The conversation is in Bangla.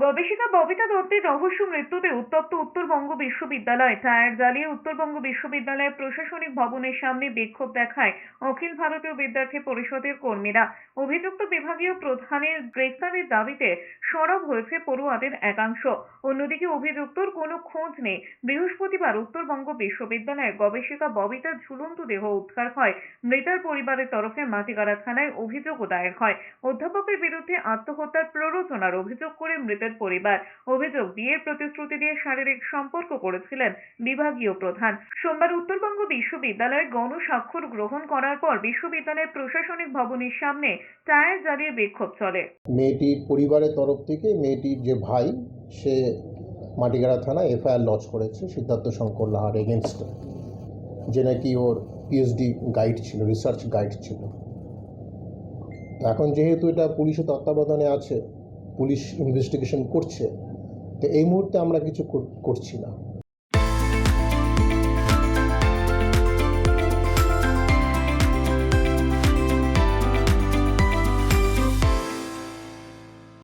গবেষিকা ববিতা দত্তের রহস্য মৃত্যুতে উত্তপ্ত উত্তরবঙ্গ বিশ্ববিদ্যালয়। টায়ার জ্বালিয়ে উত্তরবঙ্গ বিশ্ববিদ্যালয়ের প্রশাসনিক ভবনের সামনে বিক্ষোভ দেখায় অখিল ভারতীয় বিদ্যার্থী পরিষদের কর্মীরা। অভিযুক্ত বিভাগীয় প্রধানের গ্রেফতারের দাবিতে সরব হয়েছে পড়ুয়াদের একাংশ। অন্যদিকে অভিযুক্তর কোনো খোঁজ নেই। বৃহস্পতিবার উত্তরবঙ্গ বিশ্ববিদ্যালয়ের গবেষিকা ববিতার ঝুলন্ত দেহ উদ্ধার হয়। মৃতার পরিবারের তরফে মাটিগাড়া থানায় অভিযোগও দায়ের হয়। অধ্যাপকের বিরুদ্ধে আত্মহত্যার প্ররোচনার অভিযোগ করে মৃতের পরিবার। অভিযোগ, বিয়ের প্রতিশ্রুতি দিয়ে শারীরিক সম্পর্ক করেছিলেন বিভাগীয় প্রধান। সোমবার উত্তরবঙ্গ বিশ্ববিদ্যালয়ে গণস্বাক্ষর গ্রহণ করার পর বিশ্ববিদ্যালয়ের প্রশাসনিক ভবনের সামনে টায়ার জ্বালিয়ে বিক্ষোভ চলে। মেয়েটির পরিবারের তরফ থেকে মেয়েটির যে ভাই, সে মাটিগাড়া থানায় এফআইআর লজ করেছে সিদ্ধার্থ শঙ্কর লাহার এগেনস্টে, যে নাকি ওর পিএইচডি গাইড ছিল, রিসার্চ গাইড ছিল। তো এখন যেহেতু এটা পুলিশের তত্ত্বাবধানে আছে, পুলিশ ইনভেস্টিগেশন করছে, তো এই মুহূর্তে আমরা কিছু করছি না।